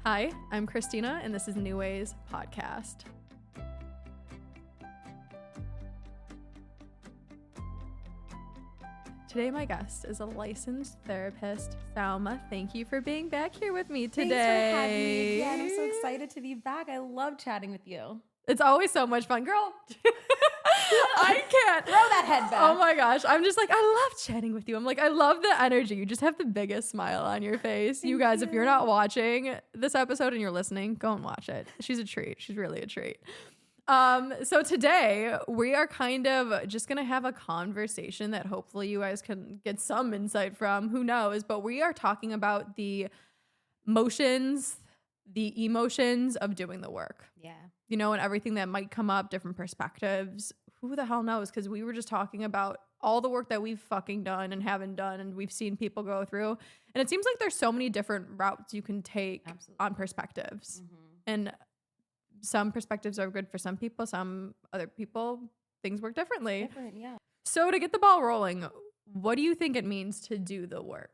Hi, I'm Christina, and this is New Ways Podcast. Today, my guest is a licensed therapist. Salma, thank you for being back here with me today. Thanks for having me again. I'm so excited to be back. I love chatting with you. It's always so much fun, girl. I can't. Throw that head back. Oh my gosh. I'm just like, I love chatting with you. I'm like, I love the energy. You just have the biggest smile on your face. You guys, if you're not watching this episode and you're listening, go and watch it. She's a treat. She's really a treat. So today we are kind of just going to have a conversation that hopefully you guys can get some insight from. Who knows? But we are talking about the emotions of doing the work. Yeah. You know, and everything that might come up, different perspectives. Who the hell knows? Because we were just talking about all the work that we've fucking done and haven't done and we've seen people go through. And it seems like there's so many different routes you can take on perspectives. Mm-hmm. And some perspectives are good for some people. Some other people, things work differently. Yeah. So to get the ball rolling, what do you think it means to do the work?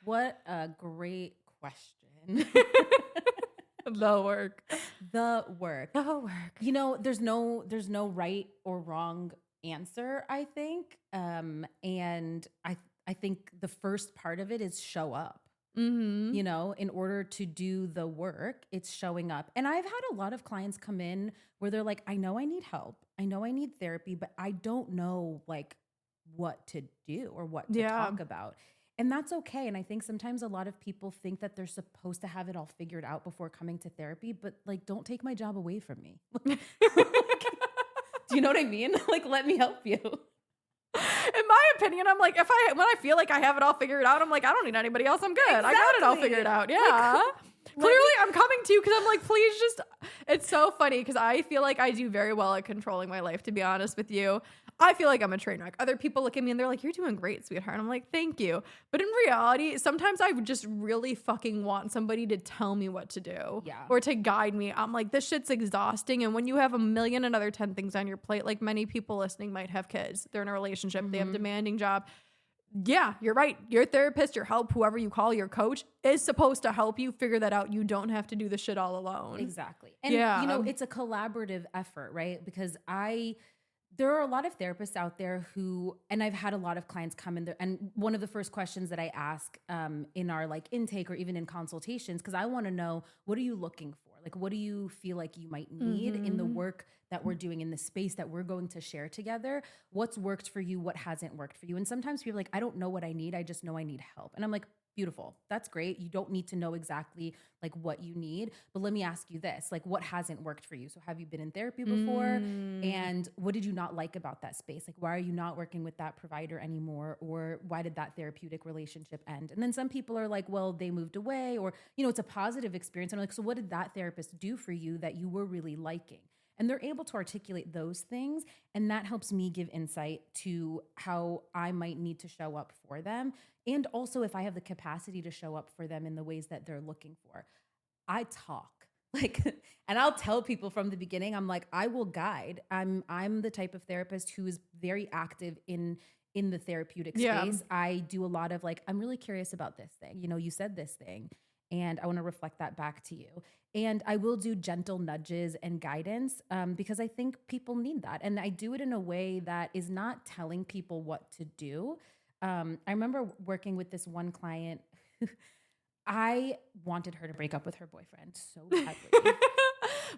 What a great question. The work. You know, there's no right or wrong answer, I think. And I think the first part of it is show up. Mm-hmm. You know, in order to do the work, it's showing up. And I've had a lot of clients come in where they're like, I know I need help. I know I need therapy, but I don't know like what to do or what to talk about. And that's okay. And I think sometimes a lot of people think that they're supposed to have it all figured out before coming to therapy, but like, don't take my job away from me. Do you know what I mean? Like, let me help you. In my opinion, I'm like, when I feel like I have it all figured out, I'm like, I don't need anybody else. I'm good. Exactly. I got it all figured out. Yeah. Clearly, I'm coming to you because I'm like, please just, it's so funny because I feel like I do very well at controlling my life, to be honest with you. I feel like I'm a train wreck. Other people look at me and they're like, you're doing great, sweetheart. And I'm like, thank you. But in reality, sometimes I just really fucking want somebody to tell me what to do or to guide me. I'm like, this shit's exhausting. And when you have a million and other 10 things on your plate, like many people listening might have kids, they're in a relationship, they have a demanding job. Yeah, you're right. Your therapist, your help, whoever you call your coach is supposed to help you figure that out. You don't have to do the shit all alone. Exactly. And you know, it's a collaborative effort, right? Because there are a lot of therapists out there who, and I've had a lot of clients come in there, and one of the first questions that I ask in our like intake or even in consultations, because I want to know, what are you looking for? Like, what do you feel like you might need in the work that we're doing, in the space that we're going to share together? What's worked for you? What hasn't worked for you? And sometimes people are like, I don't know what I need. I just know I need help. And I'm like, beautiful. That's great. You don't need to know exactly like what you need, but let me ask you this, like what hasn't worked for you? So have you been in therapy before? And what did you not like about that space? Like, why are you not working with that provider anymore? Or why did that therapeutic relationship end? And then some people are like, well, they moved away, or, you know, it's a positive experience. I'm like, so what did that therapist do for you that you were really liking? And they're able to articulate those things. And that helps me give insight to how I might need to show up for them. And also if I have the capacity to show up for them in the ways that they're looking for. I talk like, and I'll tell people from the beginning, I'm like, I will guide. I'm the type of therapist who is very active in the therapeutic space. I do a lot of like, I'm really curious about this thing. You know, you said this thing, and I want to reflect that back to you. And I will do gentle nudges and guidance because I think people need that. And I do it in a way that is not telling people what to do. I remember working with this one client. I wanted her to break up with her boyfriend so badly.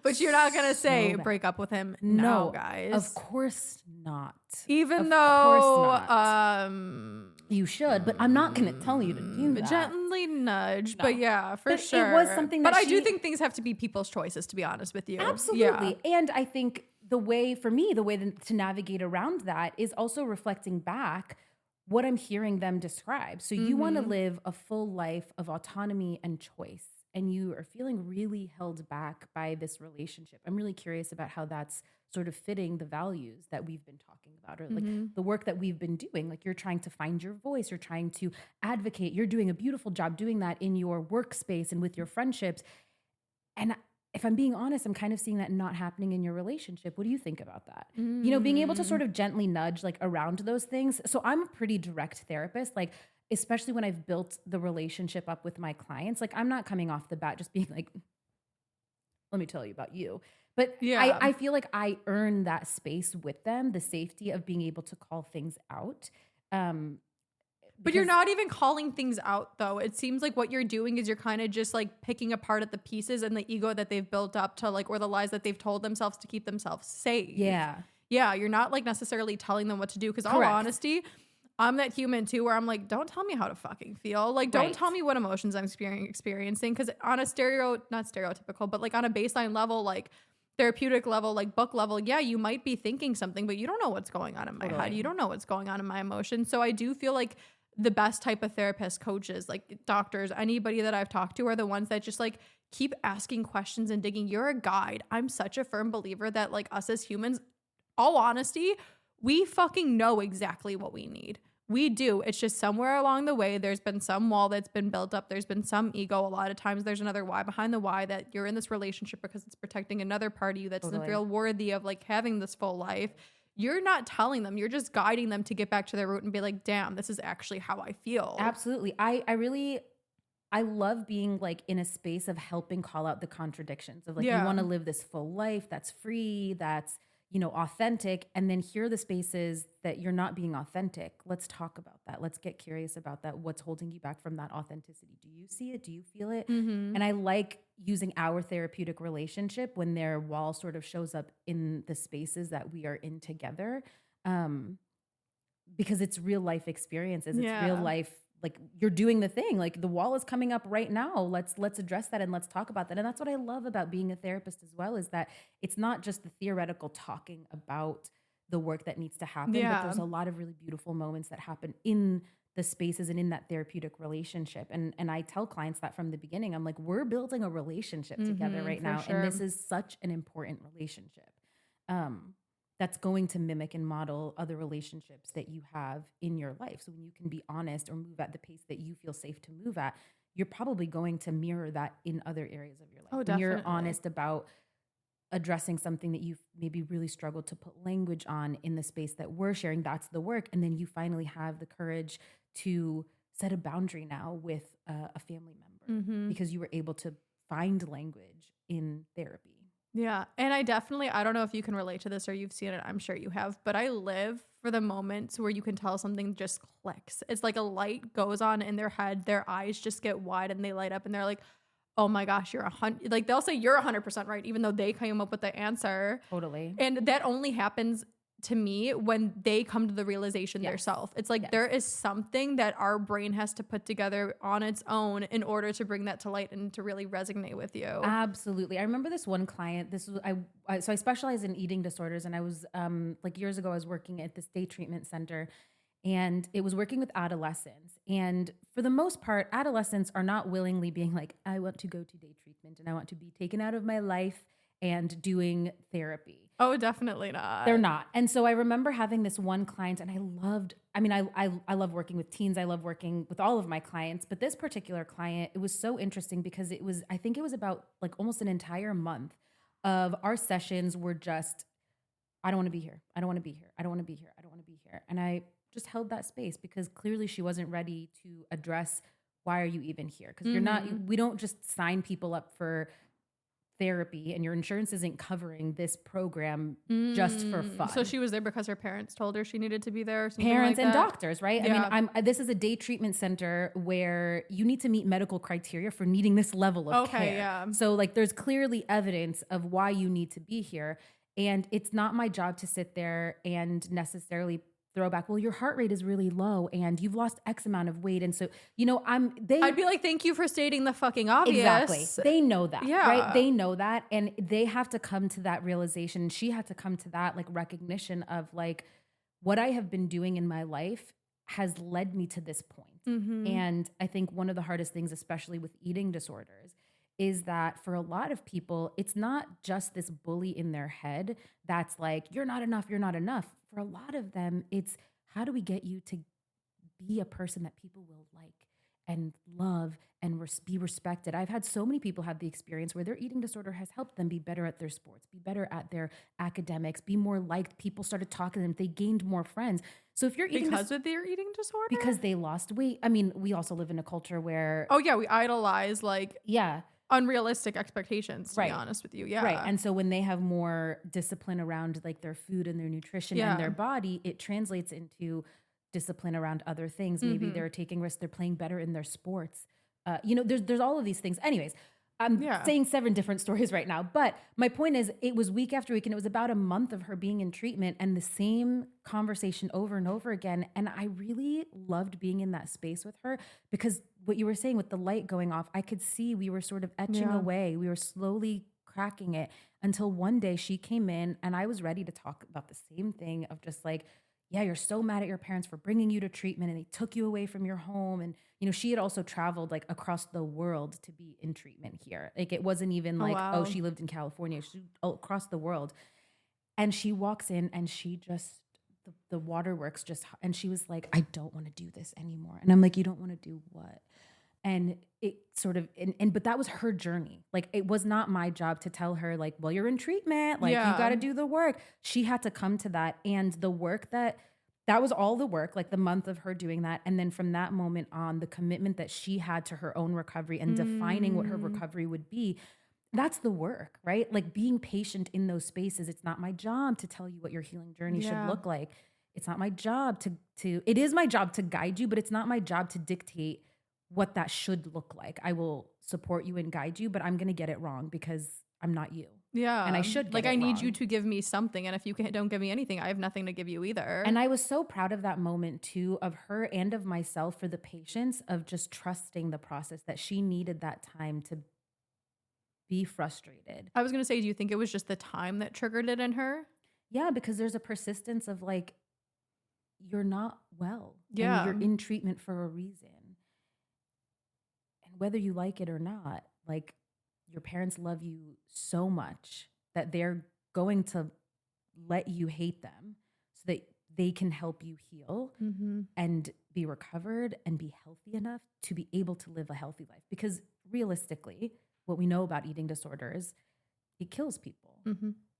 But you're not going to say break up with him. No, guys. Of course not. Even though you should, but I'm not going to tell you to do that. Gently nudge, but yeah, for sure. It was something that I do think things have to be people's choices, to be honest with you. Absolutely. Yeah. And I think the way to navigate around that is also reflecting back what I'm hearing them describe. So you want to live a full life of autonomy and choice, and you are feeling really held back by this relationship. I'm really curious about how that's sort of fitting the values that we've been talking about, or like the work that we've been doing. Like, you're trying to find your voice, you're trying to advocate, you're doing a beautiful job doing that in your workspace and with your friendships. And if I'm being honest, I'm kind of seeing that not happening in your relationship. What do you think about that? You know, being able to sort of gently nudge like around those things. So I'm a pretty direct therapist. Like, especially when I've built the relationship up with my clients, like I'm not coming off the bat just being like, let me tell you about you. But I feel like I earn that space with them, the safety of being able to call things out. But you're not even calling things out, though. It seems like what you're doing is you're kind of just like picking apart at the pieces and the ego that they've built up to like, or the lies that they've told themselves to keep themselves safe. Yeah. Yeah. You're not like necessarily telling them what to do. Cause all honesty, I'm that human too, where I'm like, don't tell me how to fucking feel. Like, don't tell me what emotions I'm experiencing. Cause on a not stereotypical, but like on a baseline level, like therapeutic level, like book level, yeah, you might be thinking something, but you don't know what's going on in my head. You don't know what's going on in my emotions. So I do feel like the best type of therapists, coaches, like doctors, anybody that I've talked to are the ones that just like keep asking questions and digging. You're a guide. I'm such a firm believer that like us as humans, all honesty, we fucking know exactly what we need. We do. It's just somewhere along the way, there's been some wall that's been built up. There's been some ego. A lot of times there's another why behind the why, that you're in this relationship because it's protecting another part of you that doesn't feel worthy of like having this full life. You're not telling them, you're just guiding them to get back to their root and be like, damn, this is actually how I feel. Absolutely. I love being like in a space of helping call out the contradictions of like, you want to live this full life that's free, that's, you know, authentic. And then here are the spaces that you're not being authentic. Let's talk about that. Let's get curious about that. What's holding you back from that authenticity? Do you see it? Do you feel it? Mm-hmm. And I like using our therapeutic relationship when their wall sort of shows up in the spaces that we are in together. Because it's real life experiences. It's real life. Like you're doing the thing, like the wall is coming up right now. Let's address that and let's talk about that. And that's what I love about being a therapist as well, is that it's not just the theoretical talking about the work that needs to happen, but there's a lot of really beautiful moments that happen in the spaces and in that therapeutic relationship. And I tell clients that from the beginning. I'm like, we're building a relationship together right now. Sure. And this is such an important relationship. That's going to mimic and model other relationships that you have in your life. So when you can be honest or move at the pace that you feel safe to move at, you're probably going to mirror that in other areas of your life. Oh, definitely. When you're honest about addressing something that you've maybe really struggled to put language on in the space that we're sharing, that's the work. And then you finally have the courage to set a boundary now with a family member because you were able to find language in therapy. Yeah. And I don't know if you can relate to this or you've seen it. I'm sure you have, but I live for the moments where you can tell something just clicks. It's like a light goes on in their head. Their eyes just get wide and they light up and they're like, oh my gosh, like they'll say you're 100% right, even though they came up with the answer. Totally. And that only happens to me when they come to the realization themselves. It's like there is something that our brain has to put together on its own in order to bring that to light and to really resonate with you. Absolutely. I remember this one client. This was so I specialize in eating disorders, and I was like years ago I was working at this day treatment center, and it was working with adolescents. And for the most part, adolescents are not willingly being like, I want to go to day treatment and I want to be taken out of my life and doing therapy. Oh, definitely not. They're not. And so I remember having this one client, and I love working with teens. I love working with all of my clients, but this particular client, it was so interesting because I think it was about like almost an entire month of our sessions were just, I don't want to be here. I don't want to be here. I don't want to be here. I don't want to be here. And I just held that space because clearly she wasn't ready to address, why are you even here? Because we don't just sign people up for therapy and your insurance isn't covering this program just for fun. So she was there because her parents told her she needed to be there or something parents like and that? Doctors, right? Yeah. I mean, this is a day treatment center where you need to meet medical criteria for needing this level of care. Yeah. So like there's clearly evidence of why you need to be here. And it's not my job to sit there and necessarily throw back, well, your heart rate is really low and you've lost X amount of weight. And so, you know, I'd be like, thank you for stating the fucking obvious. Exactly. They know that, right? They know that. And they have to come to that realization. She had to come to that like recognition of like, what I have been doing in my life has led me to this point. And I think one of the hardest things, especially with eating disorders, is that for a lot of people, it's not just this bully in their head that's like, you're not enough, you're not enough. For a lot of them, it's how do we get you to be a person that people will like and love and be respected. I've had so many people have the experience where their eating disorder has helped them be better at their sports, be better at their academics, be more liked. People started talking to them. They gained more friends. So if you're eating because of their eating disorder, because they lost weight. I mean, we also live in a culture where we idolize unrealistic expectations, to be honest with you. Yeah. Right. And so when they have more discipline around like their food and their nutrition and their body, it translates into discipline around other things. Maybe they're taking risks, they're playing better in their sports. There's all of these things. Anyways, I'm saying 7 different stories right now, but my point is it was week after week and it was about a month of her being in treatment and the same conversation over and over again. And I really loved being in that space with her because what you were saying with the light going off, I could see we were sort of etching away. We were slowly cracking it until one day she came in and I was ready to talk about the same thing of just like, yeah, you're so mad at your parents for bringing you to treatment and they took you away from your home. And, she had also traveled like across the world to be in treatment here. Like it wasn't even she lived in California, she across the world. And she walks in and she just, the waterworks and she was like, I don't want to do this anymore. And I'm like, you don't want to do what? And it sort of, but that was her journey. Like, it was not my job to tell her like, well, you're in treatment. Like you got to do the work. She had to come to that. And the work that was all the work, like the month of her doing that. And then from that moment on, the commitment that she had to her own recovery and defining what her recovery would be, that's the work, right? Like being patient in those spaces. It's not my job to tell you what your healing journey should look like. It's not my job it is my job to guide you, but it's not my job to dictate what that should look like. I will support you and guide you, but I'm going to get it wrong because I'm not you. Yeah. And I should get it I need wrong. you to give me something. And if you don't give me anything, I have nothing to give you either. And I was so proud of that moment too, of her and of myself for the patience of just trusting the process that she needed that time to be frustrated. I was going to say, do you think it was just the time that triggered it in her? Yeah, because there's a persistence of like, you're not well. Yeah. And you're in treatment for a reason. And whether you like it or not, like your parents love you so much that they're going to let you hate them so that they can help you heal and be recovered and be healthy enough to be able to live a healthy life. Because realistically, what we know about eating disorders, it kills people.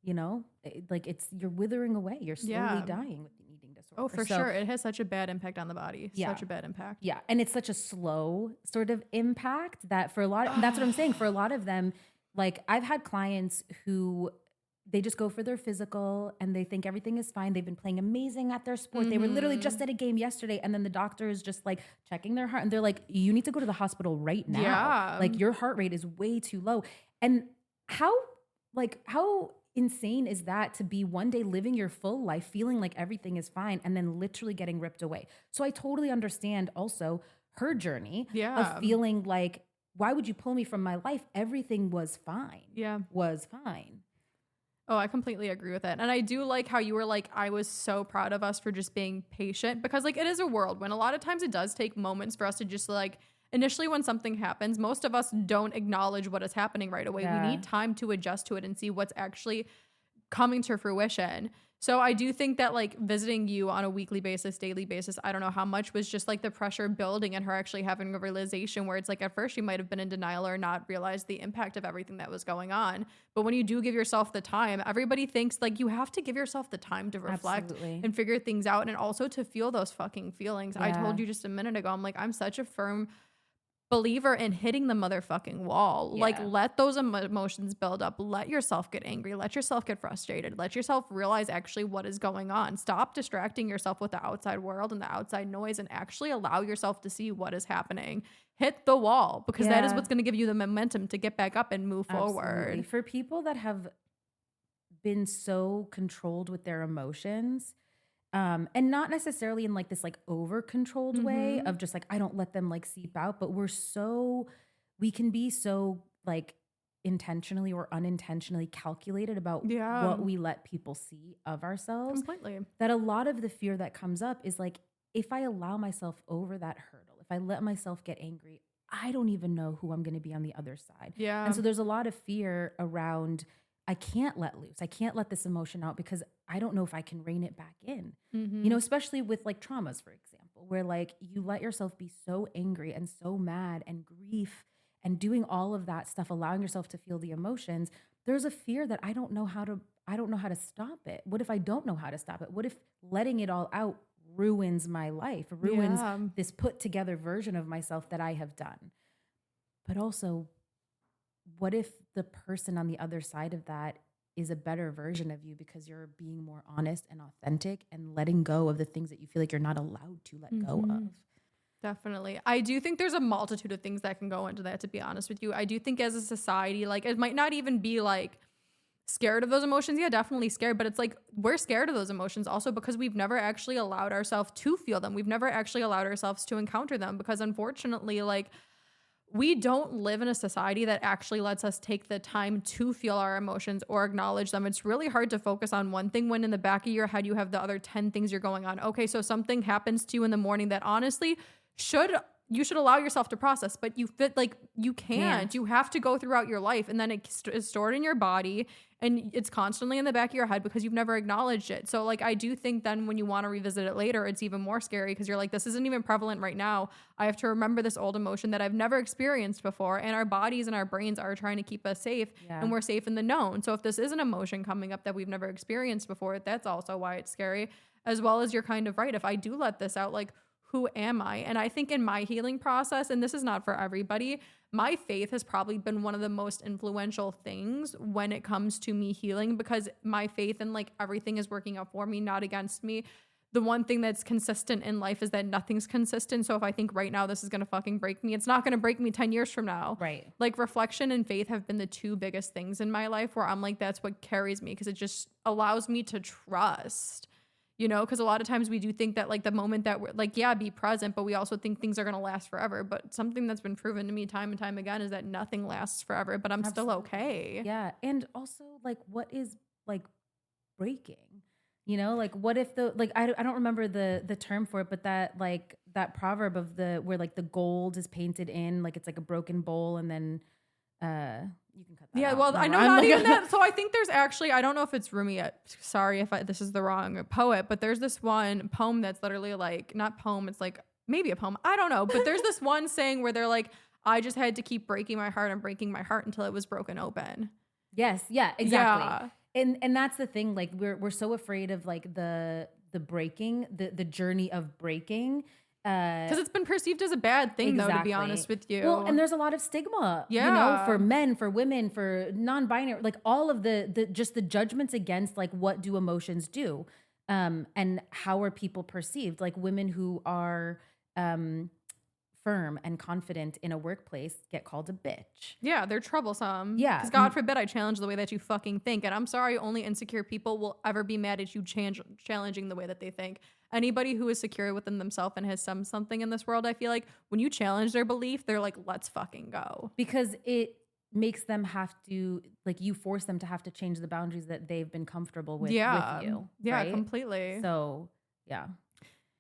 You're withering away. You're slowly dying with the eating disorder. Oh, for sure. It has such a bad impact on the body. Yeah. Such a bad impact. Yeah. And it's such a slow sort of impact that for a lot of, that's what I'm saying. For a lot of them, like I've had clients who they just go for their physical and they think everything is fine. They've been playing amazing at their sport. They were literally just at a game yesterday. And then the doctor is just like checking their heart and they're like, you need to go to the hospital right now. Yeah. Like your heart rate is way too low. And how insane is that to be one day living your full life, feeling like everything is fine and then literally getting ripped away. So I totally understand also her journey of feeling like, why would you pull me from my life? Everything was fine. Yeah. Was fine. Oh, I completely agree with that. And I do like how you were like, I was so proud of us for just being patient because like it is a world when a lot of times it does take moments for us to just like, initially when something happens, most of us don't acknowledge what is happening right away. Yeah. We need time to adjust to it and see what's actually coming to fruition. So I do think that like visiting you on a weekly basis, daily basis, I don't know how much was just like the pressure building and her actually having a realization where it's like at first she might have been in denial or not realized the impact of everything that was going on. But when you do give yourself the time, everybody thinks like you have to give yourself the time to reflect and figure things out and also to feel those fucking feelings. Yeah. I told you just a minute ago, I'm like, I'm such a firm believer in hitting the motherfucking wall. Yeah. Like let those emotions build up. Let yourself get angry. Let yourself get frustrated. Let yourself realize actually what is going on. Stop distracting yourself with the outside world and the outside noise and actually allow yourself to see what is happening. Hit the wall because that is what's going to give you the momentum to get back up and move forward. For people that have been so controlled with their emotions, and not necessarily in like this like over controlled way of just like, I don't let them like seep out, but we can be so like intentionally or unintentionally calculated about what we let people see of ourselves. Completely. That a lot of the fear that comes up is like, if I allow myself over that hurdle, if I let myself get angry, I don't even know who I'm going to be on the other side. Yeah. And so there's a lot of fear around, I can't let loose. I can't let this emotion out because I don't know if I can rein it back in. Especially with like traumas, for example. example, where like you let yourself be so angry and so mad and grief and doing all of that stuff, allowing yourself to feel the emotions, there's a fear that I don't know how to stop it. What if I don't know how to stop it? What if letting it all out ruins my life, ruins this put together version of myself that I have done? But also, what if the person on the other side of that is a better version of you because you're being more honest and authentic and letting go of the things that you feel like you're not allowed to let go of? Definitely. I do think there's a multitude of things that can go into that, to be honest with you. I do think as a society, like it might not even be like scared of those emotions. Yeah, definitely scared. But it's like we're scared of those emotions also because we've never actually allowed ourselves to feel them. We've never actually allowed ourselves to encounter them because unfortunately, like we don't live in a society that actually lets us take the time to feel our emotions or acknowledge them. It's really hard to focus on one thing when in the back of your head you have the other 10 things you're going on. Okay, so something happens to you in the morning that honestly you should allow yourself to process, but you can't. You have to go throughout your life, and then it is stored in your body and it's constantly in the back of your head because you've never acknowledged it. So like I do think then when you want to revisit it later, it's even more scary because you're like, this isn't even prevalent right now. I have to remember this old emotion that I've never experienced before, and our bodies and our brains are trying to keep us safe, and we're safe in the known. So if this is an emotion coming up that we've never experienced before, that's also why it's scary, as well as you're kind of right. If I do let this out, like, who am I? And I think in my healing process, and this is not for everybody, my faith has probably been one of the most influential things when it comes to me healing, because my faith and like everything is working out for me, not against me. The one thing that's consistent in life is that nothing's consistent. So if I think right now this is going to fucking break me, it's not going to break me 10 years from now. Right. Like reflection and faith have been the two biggest things in my life where I'm like, that's what carries me, because it just allows me to trust. You know, because a lot of times we do think that like the moment that we're like, yeah, be present, but we also think things are going to last forever. But something that's been proven to me time and time again is that nothing lasts forever, but I'm still okay. Yeah. And also like, what is like breaking? You know, like what if I don't remember the term for it, but that proverb of where like the gold is painted in, like it's like a broken bowl, and then you can cut that out. Well, I know not even that. So I think there's actually, I don't know if it's Rumi. Sorry if this is the wrong poet, but there's this one poem that's literally like, not poem, it's like maybe a poem. I don't know. But there's this one saying where they're like, I just had to keep breaking my heart and breaking my heart until it was broken open. Yes. Yeah, exactly. Yeah. And that's the thing. Like we're so afraid of like the breaking, the journey of breaking. Because it's been perceived as a bad thing, though, to be honest with you. Well, and there's a lot of stigma, you know, for men, for women, for non-binary, like all of the just the judgments against like what do emotions do, and how are people perceived? Like women who are firm and confident in a workplace get called a bitch. Yeah, they're troublesome. Yeah. Because God forbid I challenge the way that you fucking think. And I'm sorry, only insecure people will ever be mad at you challenging the way that they think. Anybody who is secure within themselves and has something in this world, I feel like when you challenge their belief, they're like, let's fucking go. Because it makes them have to, like, you force them to have to change the boundaries that they've been comfortable with you. Yeah, right? Completely. So, yeah.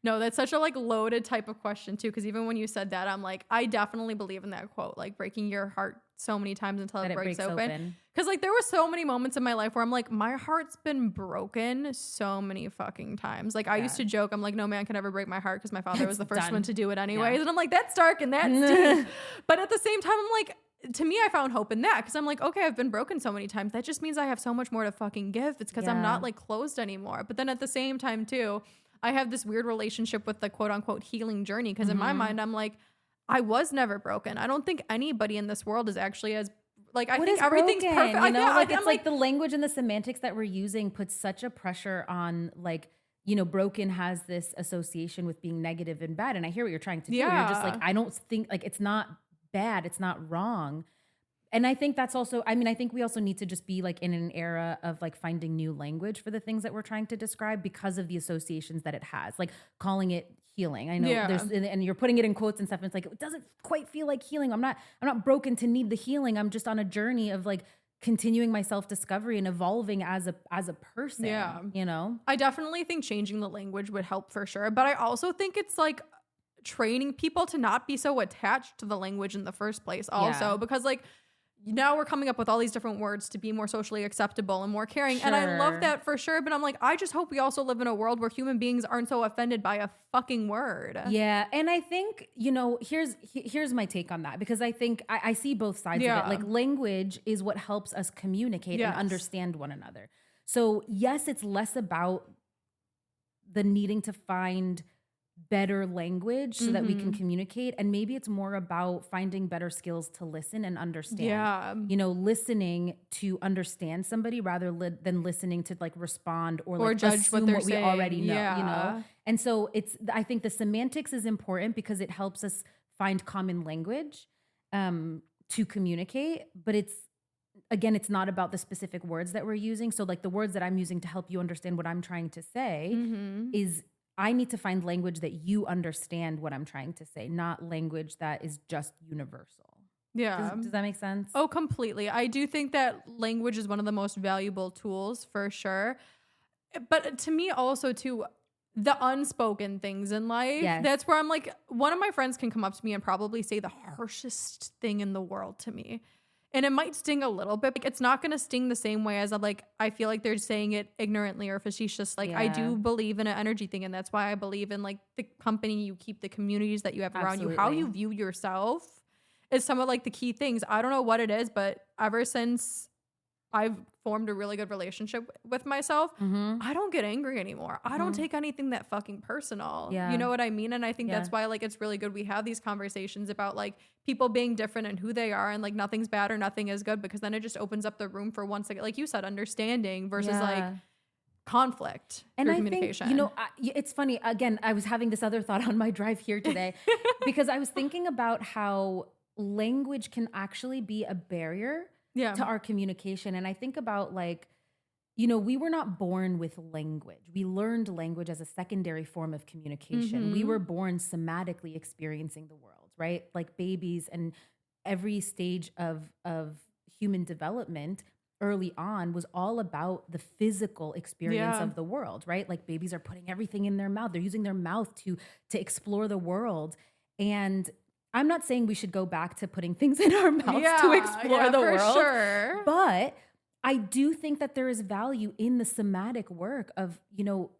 No, that's such a like loaded type of question too, because even when you said that, I'm like, I definitely believe in that quote, like breaking your heart so many times until it breaks open. Because like there were so many moments in my life where I'm like, my heart's been broken so many fucking times. Like I used to joke, I'm like, no man can ever break my heart because my father was the first one to do it anyways. Yeah. And I'm like, that's dark and that's deep. But at the same time, I'm like, to me, I found hope in that because I'm like, okay, I've been broken so many times. That just means I have so much more to fucking give. It's because I'm not like closed anymore. But then at the same time too, I have this weird relationship with the quote unquote healing journey. Cause in my mind, I'm like, I was never broken. I don't think anybody in this world is actually as like, I think everything's broken? Perfect. You know, like it's like the language and the semantics that we're using puts such a pressure on like, you know, broken has this association with being negative and bad. And I hear what you're trying to do. You're just like, I don't think like it's not bad. It's not wrong. And I think that's also, I mean, I think we also need to just be like in an era of like finding new language for the things that we're trying to describe because of the associations that it has, like calling it healing. I know there's, and you're putting it in quotes and stuff. And it's like, it doesn't quite feel like healing. I'm not broken to need the healing. I'm just on a journey of like continuing my self-discovery and evolving as a person, you know? I definitely think changing the language would help for sure. But I also think it's like training people to not be so attached to the language in the first place also, because like, now we're coming up with all these different words to be more socially acceptable and more caring. Sure. And I love that for sure. But I'm like, I just hope we also live in a world where human beings aren't so offended by a fucking word. Yeah. And I think, here's my take on that, because I think I see both sides of it. Like, language is what helps us communicate and understand one another. So yes, it's less about the needing to find better language so that we can communicate, and maybe it's more about finding better skills to listen and understand. Listening to understand somebody rather than listening to like respond or like judge what they're saying. We already know. And so I think the semantics is important because it helps us find common language to communicate, but it's not about the specific words that we're using. So like the words that I'm using to help you understand what I'm trying to say is, I need to find language that you understand what I'm trying to say, not language that is just universal. Yeah. Does that make sense? Oh, completely. I do think that language is one of the most valuable tools for sure. But to me also too, the unspoken things in life, that's where I'm like, one of my friends can come up to me and probably say the harshest thing in the world to me. And it might sting a little bit. Like, it's not going to sting the same way as I feel like they're saying it ignorantly or facetious. Like, I do believe in an energy thing. And that's why I believe in like the company you keep, the communities that you have around you, how you view yourself is some of like the key things. I don't know what it is, but ever since I've formed a really good relationship with myself, I don't get angry anymore. I don't take anything that fucking personal. You know what I mean? And I think that's why like it's really good we have these conversations about like people being different and who they are, and like nothing's bad or nothing is good, because then it just opens up the room for once again, like you said, understanding versus like conflict and through communication. Think, it's funny. Again, I was having this other thought on my drive here today because I was thinking about how language can actually be a barrier to our communication. And I think about like, we were not born with language. We learned language as a secondary form of communication. We were born somatically experiencing the world, right? Like babies, and every stage of human development early on was all about the physical experience of the world, right? Like babies are putting everything in their mouth. They're using their mouth to explore the world. And I'm not saying we should go back to putting things in our mouths to explore the world. Sure. But I do think that there is value in the somatic work of,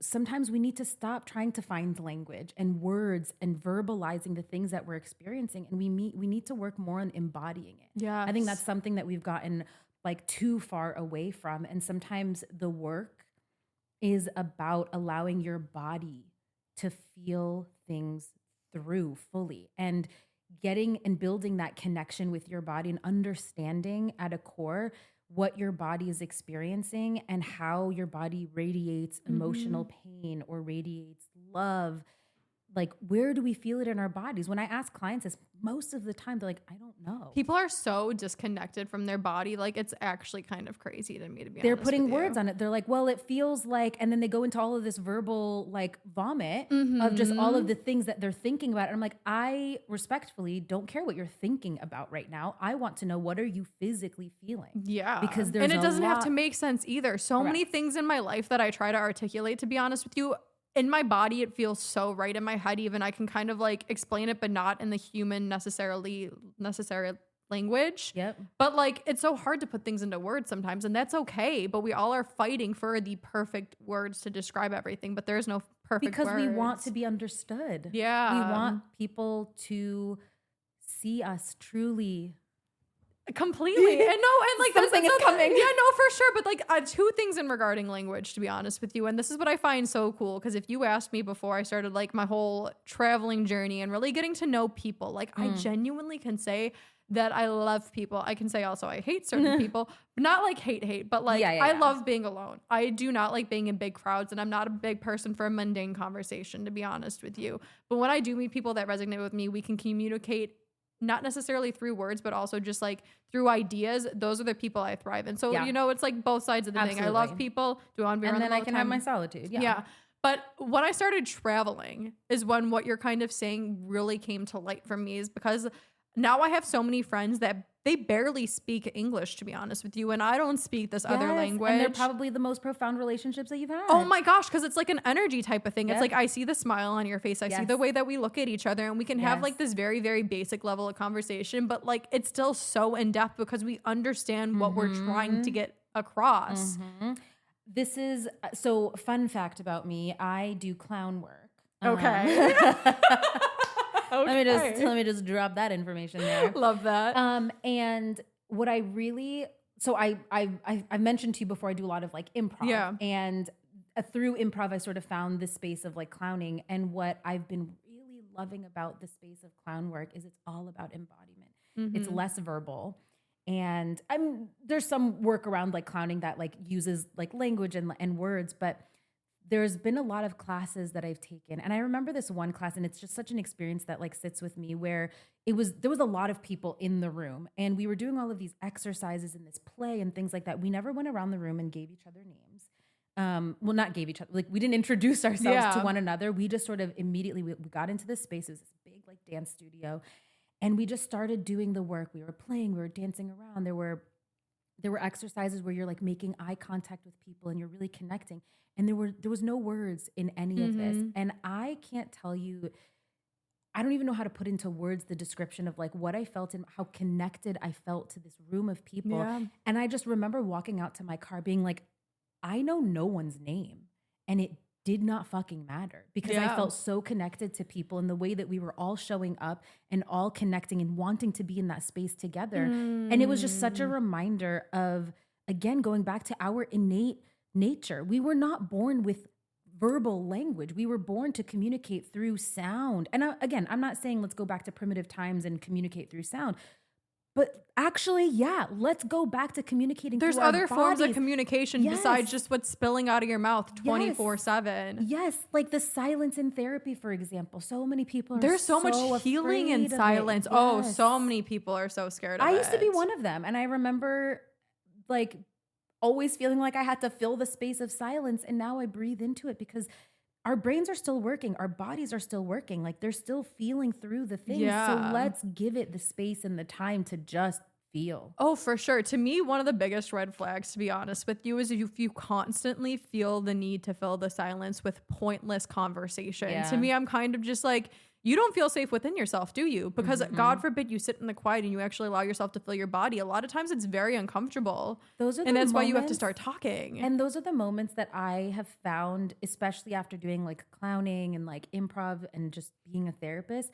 sometimes we need to stop trying to find language and words and verbalizing the things that we're experiencing. And we need to work more on embodying it. Yeah. I think that's something that we've gotten like too far away from. And sometimes the work is about allowing your body to feel things through fully, and getting and building that connection with your body and understanding at a core what your body is experiencing and how your body radiates emotional pain or radiates love. Like, where do we feel it in our bodies? When I ask clients this, most of the time they're like, I don't know. People are so disconnected from their body. Like, it's actually kind of crazy to me, to be honest. They're putting words on it. They're like, well, it feels like, and then they go into all of this verbal like vomit of just all of the things that they're thinking about. And I'm like, I respectfully don't care what you're thinking about right now. I want to know, what are you physically feeling? Yeah. Because and it doesn't have to make sense either. So many things in my life that I try to articulate, to be honest with you, in my body, it feels so right. In my head, even I can kind of like explain it, but not in the human necessary language. Yep. But like, it's so hard to put things into words sometimes, and that's okay. But we all are fighting for the perfect words to describe everything, but there's no perfect because words. We want to be understood. Yeah. We want people to see us truly. Completely. And like something is coming. Yeah, no, for sure. But like two things in regarding language, to be honest with you. And this is what I find so cool. Because if you asked me before I started like my whole traveling journey and really getting to know people, like I genuinely can say that I love people. I can say also I hate certain people, not like hate, but like I love being alone. I do not like being in big crowds, and I'm not a big person for a mundane conversation, to be honest with you. But when I do meet people that resonate with me, we can communicate not necessarily through words, but also just like through ideas. Those are the people I thrive in. So, it's like both sides of the thing. I love people. Do I want to be around them all the time? And then I can have my solitude. Yeah. But when I started traveling is when what you're kind of saying really came to light for me, is because now I have so many friends that they barely speak English, to be honest with you. And I don't speak this other language. And they're probably the most profound relationships that you've had. Oh my gosh. Cause it's like an energy type of thing. It's like, I see the smile on your face. I see the way that we look at each other, and we can have like this very, very basic level of conversation, but like, it's still so in depth because we understand what we're trying to get across. This is, so fun fact about me, I do clown work. Okay. Let me just drop that information there. Love that. And what I really, so I mentioned to you before, I do a lot of like improv. Yeah. And through improv, I sort of found this space of like clowning. And what I've been really loving about the space of clown work is it's all about embodiment. It's less verbal. And there's some work around like clowning that like uses like language and words, but there's been a lot of classes that I've taken. And I remember this one class, and it's just such an experience that like sits with me, where there was a lot of people in the room, and we were doing all of these exercises in this play and things like that. We never went around the room and gave each other names. Well, not gave each other, like we didn't introduce ourselves to one another. We just sort of immediately, we got into this space. It was this big like dance studio, and we just started doing the work. We were playing, we were dancing around. There were exercises where you're like making eye contact with people and you're really connecting. And there was no words in any of this. And I can't tell you, I don't even know how to put into words the description of like what I felt and how connected I felt to this room of people. Yeah. And I just remember walking out to my car being like, I know no one's name. And it did not fucking matter, because I felt so connected to people, and the way that we were all showing up and all connecting and wanting to be in that space together. And it was just such a reminder of, again, going back to our innate nature. We were not born with verbal language. We were born to communicate through sound. And again, I'm not saying let's go back to primitive times and communicate through sound, but actually, let's go back to communicating. There's other forms of communication besides just what's spilling out of your mouth 24/7. Yes, like the silence in therapy, for example. So many people are There's so much healing in silence. Oh, so many people are so scared of it. I used to be one of them. And I remember like always feeling like I had to fill the space of silence. And now I breathe into it, because our brains are still working. Our bodies are still working. Like they're still feeling through the things. Yeah. So let's give it the space and the time to just feel. Oh, for sure. To me, one of the biggest red flags, to be honest with you, is if you constantly feel the need to fill the silence with pointless conversation. Yeah. To me, I'm kind of just like, you don't feel safe within yourself, do you? Because God forbid you sit in the quiet and you actually allow yourself to feel your body. A lot of times it's very uncomfortable. And that's why you have to start talking. And those are the moments that I have found, especially after doing like clowning and like improv and just being a therapist,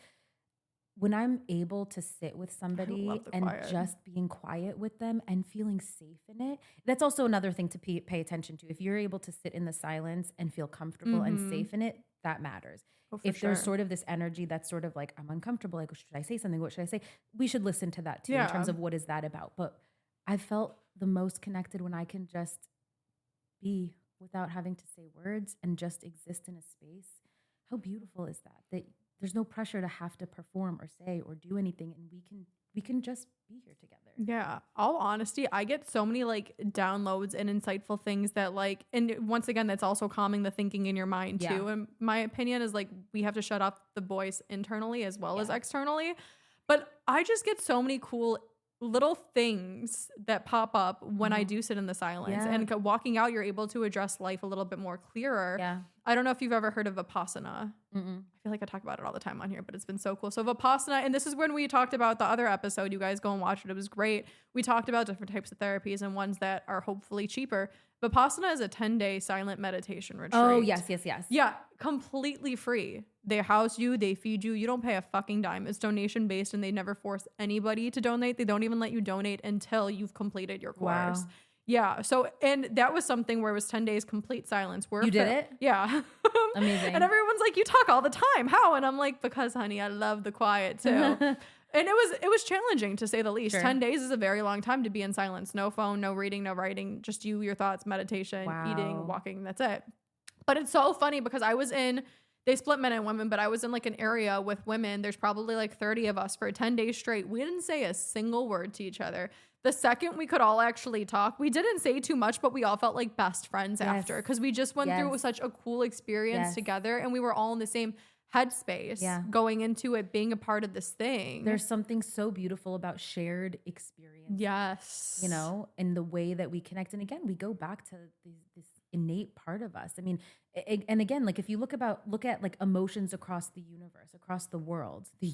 when I'm able to sit with somebody and just being quiet with them and feeling safe in it. That's also another thing to pay attention to. If you're able to sit in the silence and feel comfortable and safe in it, that matters. If there's sort of this energy that's sort of like, I'm uncomfortable, like, should I say something? What should I say? We should listen to that too, in terms of what is that about. But I felt the most connected when I can just be without having to say words and just exist in a space. How beautiful is that? That there's no pressure to have to perform or say or do anything, and we can just be here together. Yeah. All honesty, I get so many like downloads and insightful things that like, and once again, that's also calming the thinking in your mind too. And my opinion is like, we have to shut off the voice internally as well as externally. But I just get so many cool little things that pop up when I do sit in the silence, and walking out, you're able to address life a little bit more clearer. Yeah. I don't know if you've ever heard of Vipassana. I feel like I talk about it all the time on here, but it's been so cool. So Vipassana, and this is when we talked about the other episode. You guys go and watch it. It was great. We talked about different types of therapies and ones that are hopefully cheaper. Vipassana is a 10-day silent meditation retreat. Oh, yes. Yeah, completely free. They house you, they feed you. You don't pay a fucking dime. It's donation based, and they never force anybody to donate. They don't even let you donate until you've completed your course. Wow. Yeah. So, and that was something where it was 10 days complete silence. You did it? Yeah. Amazing. And everyone's like, you talk all the time. How? And I'm like, because honey, I love the quiet too. And it was challenging, to say the least. Sure. 10 days is a very long time to be in silence. No phone, no reading, no writing, just you, your thoughts, meditation, eating, walking. That's it. But it's so funny because they split men and women, but I was in like an area with women. There's probably like 30 of us for 10 days straight. We didn't say a single word to each other. The second we could all actually talk, we didn't say too much, but we all felt like best friends after, because we just went through such a cool experience together, and we were all in the same headspace going into it, being a part of this thing. There's something so beautiful about shared experience. Yes. You know, and the way that we connect. And again, we go back to this innate part of us. I mean, and again, like if you look at like emotions across the universe, across the world, the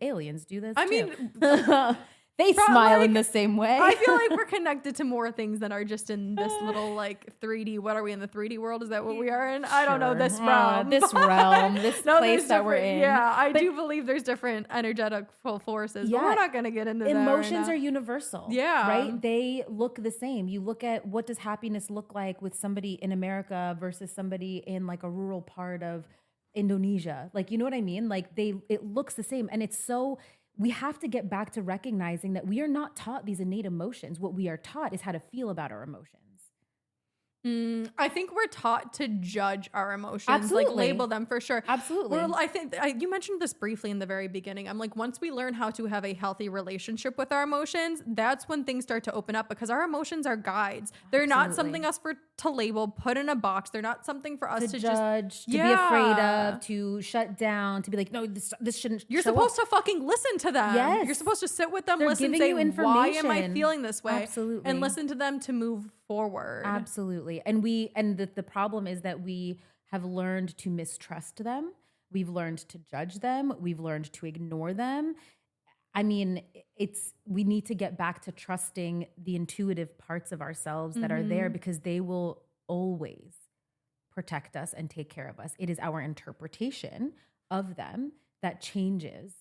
aliens do this too. They smile in the same way. I feel like we're connected to more things that are just in this little like 3D. What are we in the 3D world? Is that what we are in? I don't know, this realm. This place that we're in. Yeah, I do believe there's different energetical forces, but we're not going to get into that. Emotions are universal. Yeah. Right? They look the same. You look at what does happiness look like with somebody in America versus somebody in like a rural part of Indonesia. Like, you know what I mean? Like it looks the same. And it's so... We have to get back to recognizing that we are not taught these innate emotions. What we are taught is how to feel about our emotions. I think we're taught to judge our emotions, Absolutely. like label them for sure. Absolutely. I think you mentioned this briefly in the very beginning. I'm like, once we learn how to have a healthy relationship with our emotions, that's when things start to open up because our emotions are guides. They're not something to label, put in a box. They're not something for us to judge, to be afraid of, to shut down, to be like, no, this shouldn't. You're supposed to fucking listen to them. Yes. You're supposed to sit with them, They're listen, giving say, you why information. am I feeling this way? Absolutely. And listen to them to move forward. Absolutely. And the problem is that we have learned to mistrust them. We've learned to judge them. We've learned to ignore them. I mean, we need to get back to trusting the intuitive parts of ourselves that are there because they will always protect us and take care of us. It is our interpretation of them that changes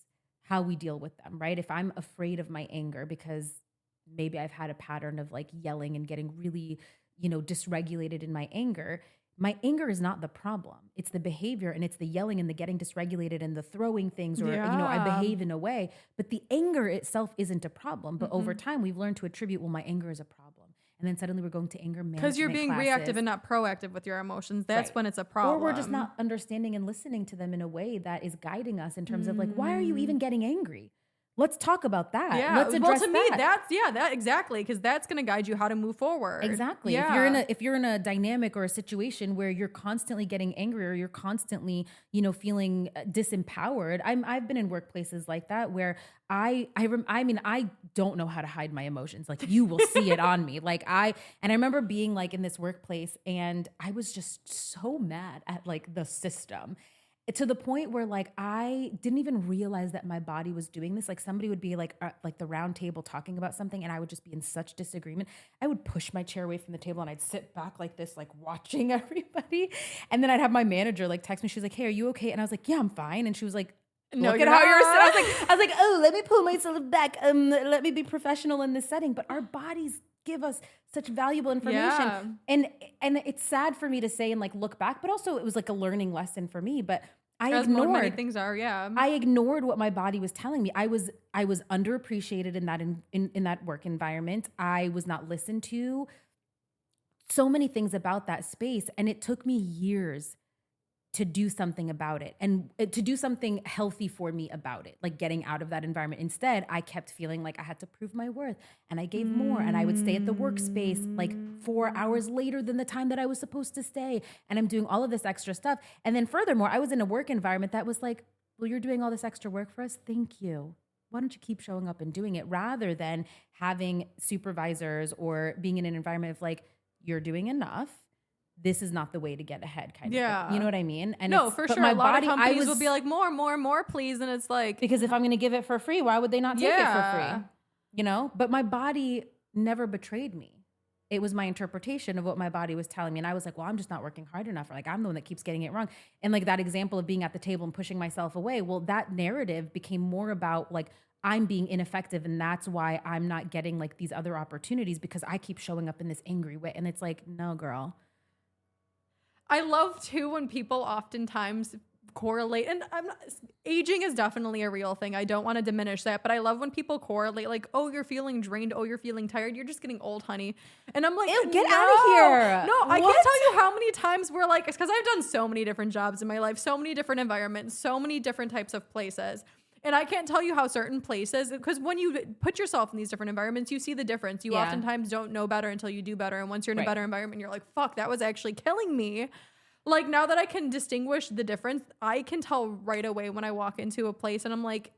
how we deal with them, right? If I'm afraid of my anger because maybe I've had a pattern of like yelling and getting really, dysregulated in my anger is not the problem. It's the behavior and it's the yelling and the getting dysregulated and the throwing things or, I behave in a way, but the anger itself isn't a problem. But over time we've learned to attribute, well, my anger is a problem. And then suddenly we're going to anger management because you're being classes. reactive and not proactive with your emotions. That's when it's a problem. Or we're just not understanding and listening to them in a way that is guiding us in terms of like, why are you even getting angry? Let's talk about that. Yeah. Let's address to me, that exactly. Because that's going to guide you how to move forward. Exactly. Yeah. If you're in a dynamic or a situation where you're constantly getting angry or you're constantly, feeling disempowered. I've been in workplaces like that where I don't know how to hide my emotions. Like you will see it on me. I remember being like in this workplace and I was just so mad at like the system. To the point where like I didn't even realize that my body was doing this. Like somebody would be like the round table talking about something and I would just be in such disagreement. I would push my chair away from the table and I'd sit back like this, like watching everybody. And then I'd have my manager like text me. She was like, hey, are you okay? And I was like, yeah, I'm fine. And she was like, look at how you're sitting. I was like, oh, let me pull myself back. Let me be professional in this setting. But our bodies give us such valuable information. And it's sad for me to say and like look back, but also it was like a learning lesson for me. But I ignored many things are, I ignored what my body was telling me. I was underappreciated in that work environment. I was not listened to. So many things about that space. And it took me years to do something about it and to do something healthy for me about it, like getting out of that environment. Instead, I kept feeling like I had to prove my worth and I gave more and I would stay at the workspace like 4 hours later than the time that I was supposed to stay. And I'm doing all of this extra stuff. And then furthermore, I was in a work environment that was like, well, you're doing all this extra work for us. Thank you. Why don't you keep showing up and doing it rather than having supervisors or being in an environment of like, you're doing enough. This is not the way to get ahead kind of thing. You know what I mean? And no, for sure. A lot of companies will be like, more, please. And it's like... Because if I'm going to give it for free, why would they not take it for free? But my body never betrayed me. It was my interpretation of what my body was telling me. And I was like, well, I'm just not working hard enough. Or like, I'm the one that keeps getting it wrong. And like that example of being at the table and pushing myself away. Well, that narrative became more about like, I'm being ineffective. And that's why I'm not getting like these other opportunities because I keep showing up in this angry way. And it's like, no, girl. I love too when people oftentimes correlate, and aging is definitely a real thing. I don't want to diminish that, but I love when people correlate like, oh, you're feeling drained. Oh, you're feeling tired. You're just getting old, honey. And I'm like, ew, get out of here. No, I can't tell you how many times we're like, because I've done so many different jobs in my life, so many different environments, so many different types of places. And I can't tell you how certain places, because when you put yourself in these different environments, you see the difference. You oftentimes don't know better until you do better. And once you're in a better environment, you're like, fuck, that was actually killing me. like now that I can distinguish the difference, I can tell right away when I walk into a place and I'm like,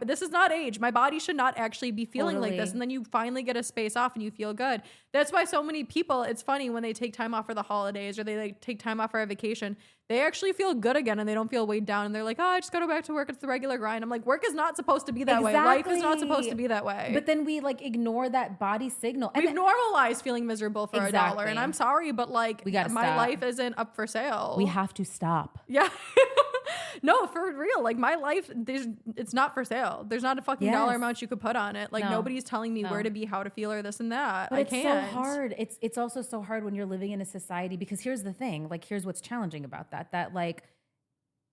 this is not age. My body should not actually be feeling like this. And then you finally get a space off and you feel good. That's why so many people, it's funny when they take time off for the holidays or they like take time off for a vacation, they actually feel good again and they don't feel weighed down. And they're like, oh, I just got to go back to work. It's the regular grind. I'm like, work is not supposed to be that way. Life is not supposed to be that way. But then we like ignore that body signal. We've normalized feeling miserable for $1. And I'm sorry, but like my life isn't up for sale. We have to stop. Yeah. No, for real. Like my life, it's not for sale. There's not a fucking dollar amount you could put on it. Like nobody's telling me where to be, how to feel, or this and that. But it's so hard. It's also so hard when you're living in a society, because here's the thing. Like here's what's challenging about that like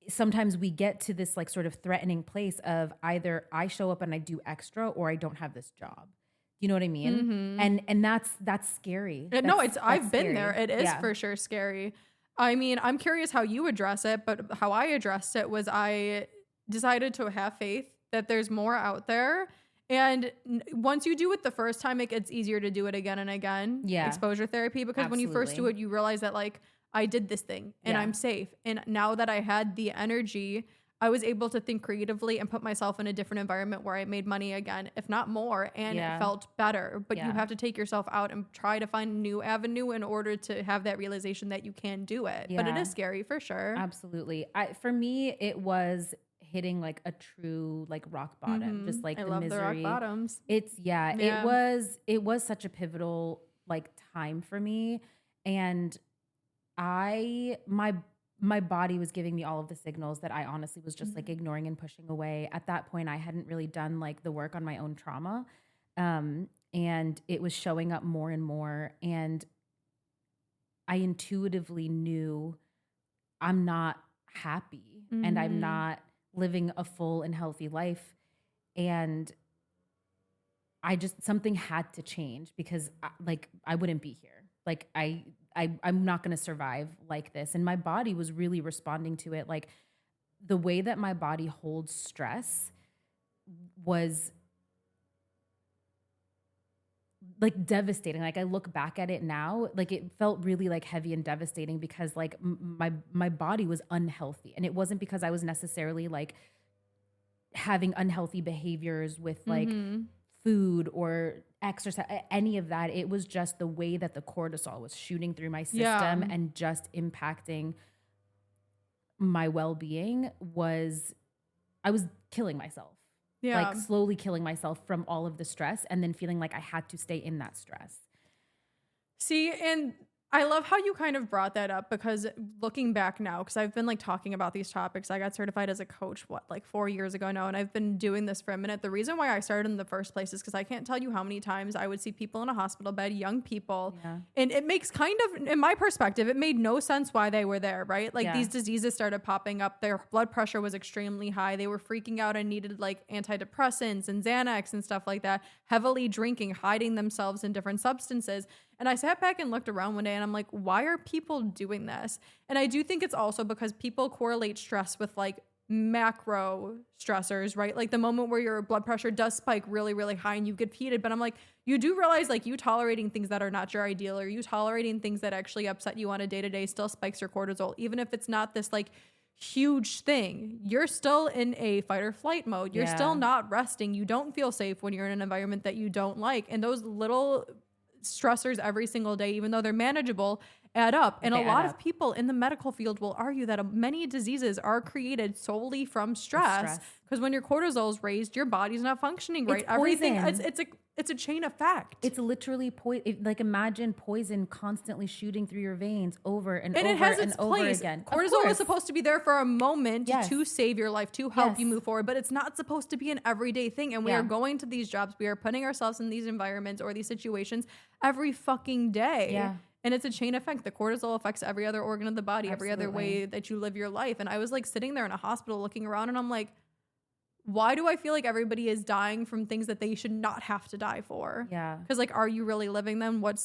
sometimes we get to this like sort of threatening place of either I show up and I do extra or I don't have this job. You know what I mean? Mm-hmm. And that's scary. I've been there. It is for sure scary. I mean, I'm curious how you address it, but how I addressed it was I decided to have faith that there's more out there. And once you do it the first time, it gets easier to do it again and again. Yeah. Exposure therapy, because when you first do it, you realize that like, I did this thing and I'm safe. And now that I had the energy, I was able to think creatively and put myself in a different environment where I made money again, if not more, and it felt better. But you have to take yourself out and try to find a new avenue in order to have that realization that you can do it. Yeah. But it is scary for sure. Absolutely. For me, it was hitting like a true like rock bottom, just like the misery. The rock bottoms. It was such a pivotal like time for me. And my body was giving me all of the signals that I honestly was just like ignoring and pushing away. At that point, I hadn't really done like the work on my own trauma. And it was showing up more and more. And I intuitively knew I'm not happy and I'm not living a full and healthy life. And something had to change, because I wouldn't be here. Like I'm not going to survive like this. And my body was really responding to it. Like the way that my body holds stress was like devastating. Like I look back at it now, like it felt really like heavy and devastating, because like my body was unhealthy. And it wasn't because I was necessarily like having unhealthy behaviors with like food or exercise, any of that. It was just the way that the cortisol was shooting through my system and just impacting my well-being. I was killing myself. Like slowly killing myself from all of the stress, and then feeling like I had to stay in that stress. See, and I love how you kind of brought that up, because looking back now, because I've been like talking about these topics, I got certified as a coach, like 4 years ago now, and I've been doing this for a minute. The reason why I started in the first place is because I can't tell you how many times I would see people in a hospital bed, young people, and it makes kind of, in my perspective, it made no sense why they were there, right? Like these diseases started popping up, their blood pressure was extremely high, they were freaking out and needed like antidepressants and Xanax and stuff like that, heavily drinking, hiding themselves in different substances. And I sat back and looked around one day and I'm like, why are people doing this? And I do think it's also because people correlate stress with like macro stressors, right? Like the moment where your blood pressure does spike really, really high and you get heated. But I'm like, you do realize like you tolerating things that are not your ideal, or you tolerating things that actually upset you on a day-to-day still spikes your cortisol. Even if it's not this like huge thing, you're still in a fight or flight mode. You're still not resting. You don't feel safe when you're in an environment that you don't like. And those little stressors every single day, even though they're manageable, add up. And a lot of people in the medical field will argue that many diseases are created solely from stress, because when your cortisol is raised, your body's not functioning right. Everything, it's a chain effect. It's literally like imagine poison constantly shooting through your veins over and over it has and its over place. Again. Cortisol is supposed to be there for a moment to save your life, to help you move forward, but it's not supposed to be an everyday thing. And we are going to these jobs, we are putting ourselves in these environments or these situations every fucking day. Yeah. And it's a chain effect. The cortisol affects every other organ of the body, every other way that you live your life. And I was like sitting there in a hospital looking around and I'm like, why do I feel like everybody is dying from things that they should not have to die for? Yeah. Because like, are you really living them? What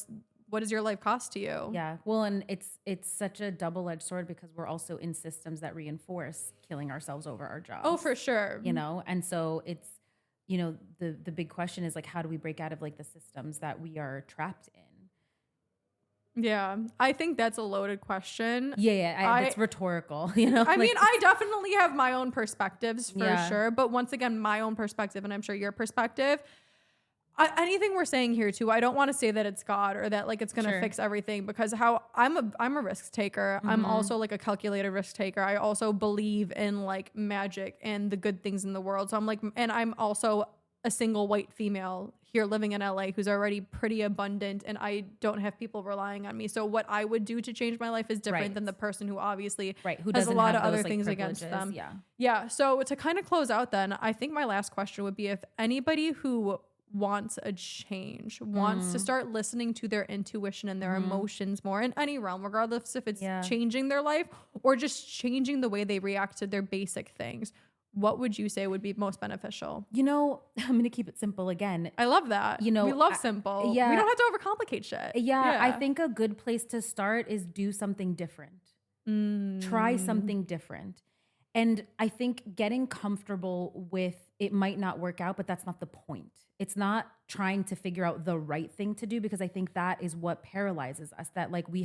does your life cost to you? Yeah. Well, and it's such a double-edged sword, because we're also in systems that reinforce killing ourselves over our jobs. Oh, for sure. You know? And so it's, you know, the big question is like, how do we break out of like the systems that we are trapped in? Yeah, I think that's a loaded question. Yeah, it's rhetorical, you know? I mean, I definitely have my own perspectives for sure, but once again, my own perspective, and I'm sure your perspective, anything we're saying here too, I don't want to say that it's God or that like it's going to fix everything, because I'm a risk taker. I'm also like a calculated risk taker. I also believe in like magic and the good things in the world. So I'm like, and I'm also a single white female here living in LA who's already pretty abundant, and I don't have people relying on me. So what I would do to change my life is different than the person who obviously who has a lot of those, other like, things against them. Yeah. So to kind of close out then, I think my last question would be, if anybody who wants a change, wants to start listening to their intuition and their emotions more in any realm, regardless if it's changing their life or just changing the way they react to their basic things, what would you say would be most beneficial? You know, I'm going to keep it simple again. I love that. You know, we love simple. Yeah. We don't have to overcomplicate shit. Yeah. I think a good place to start is do something different. Try something different. And I think getting comfortable with it might not work out, but that's not the point. It's not trying to figure out the right thing to do, because I think that is what paralyzes us, that like we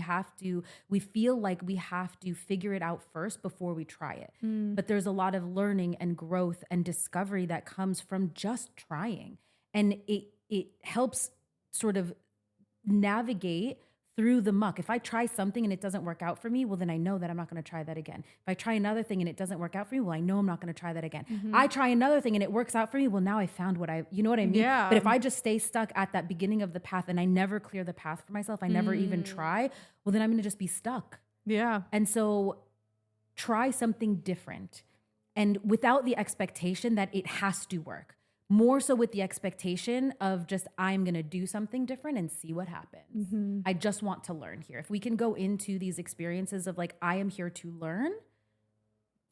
feel like we have to figure it out first before we try it. But there's a lot of learning and growth and discovery that comes from just trying. And it helps sort of navigate through the muck. If I try something and it doesn't work out for me, well, then I know that I'm not going to try that again. If I try another thing and it doesn't work out for me, well, I know I'm not going to try that again. I try another thing and it works out for me. Well, now I found you know what I mean? Yeah. But if I just stay stuck at that beginning of the path and I never clear the path for myself, I never even try, well, then I'm going to just be stuck. Yeah. And so try something different, and without the expectation that it has to work. More so with the expectation of just, I'm going to do something different and see what happens. I just want to learn here. If we can go into these experiences of like, I am here to learn,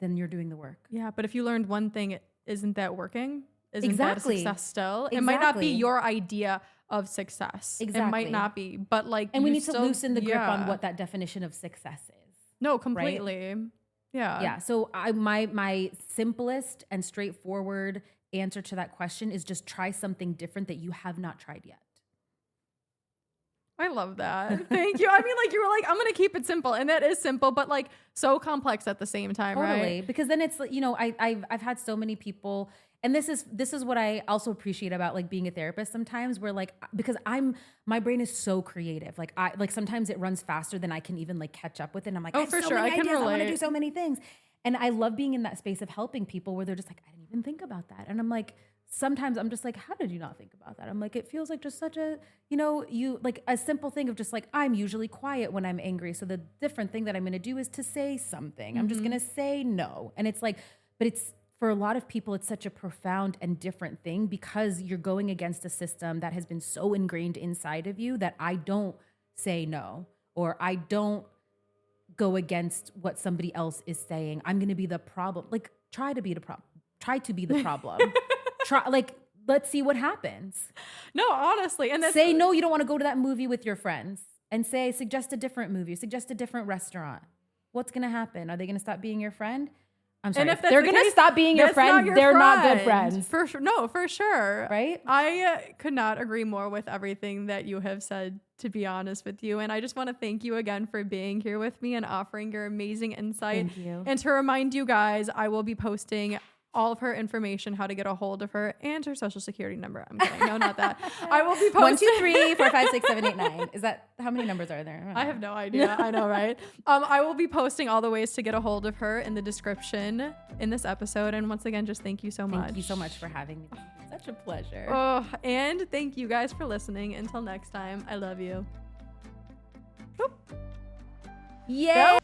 then you're doing the work. Yeah. But if you learned one thing, isn't that working? Isn't that a Exactly. success still? Exactly. It might not be your idea of success. Exactly. It might not be, but like, And we need to loosen the grip on what that definition of success is. No, completely. Right? Yeah. Yeah. So my simplest and straightforward answer to that question is just try something different that you have not tried yet. I love that. Thank you. I mean, like, you were like, I'm going to keep it simple. And that is simple, but like so complex at the same time, Totally. right? Because then it's, you know, I've had so many people, and this is what I also appreciate about like being a therapist sometimes, where like, because my brain is so creative. Like sometimes it runs faster than I can even like catch up with it. And I'm like, oh, for sure. I can relate. I want to do so many things. And I love being in that space of helping people where they're just like, I didn't even think about that. And I'm like, sometimes I'm just like, how did you not think about that? I'm like, it feels like just such a, you know, you like a simple thing of just like, I'm usually quiet when I'm angry. So the different thing that I'm going to do is to say something. I'm just going to say no. And it's like, but it's, for a lot of people, it's such a profound and different thing, because you're going against a system that has been so ingrained inside of you that I don't say no, or I don't go against what somebody else is saying. I'm going to be the problem. Like, try to be the problem. Let's see what happens. No, honestly. And say, no, you don't want to go to that movie with your friends, and suggest a different movie, suggest a different restaurant. What's going to happen? Are they going to stop being your friend? I'm sorry. And if they're going to stop being your friend, they're not good friends. For sure. No, for sure. Right? I could not agree more with everything that you have said, to be honest with you. And I just want to thank you again for being here with me and offering your amazing insight. Thank you. And to remind you guys, I will be posting all of her information, how to get a hold of her, and her social security number. I'm kidding. No, not that. I will be posting 1, 2, 3, 4, 5, 6, 7, 8, 9. Is that, how many numbers are there? I have no idea. I know, right? I will be posting all the ways to get a hold of her in the description in this episode. And once again, just thank you so much. Thank you so much for having me. Such a pleasure. Oh, and thank you guys for listening. Until next time, I love you. Boop. Yay!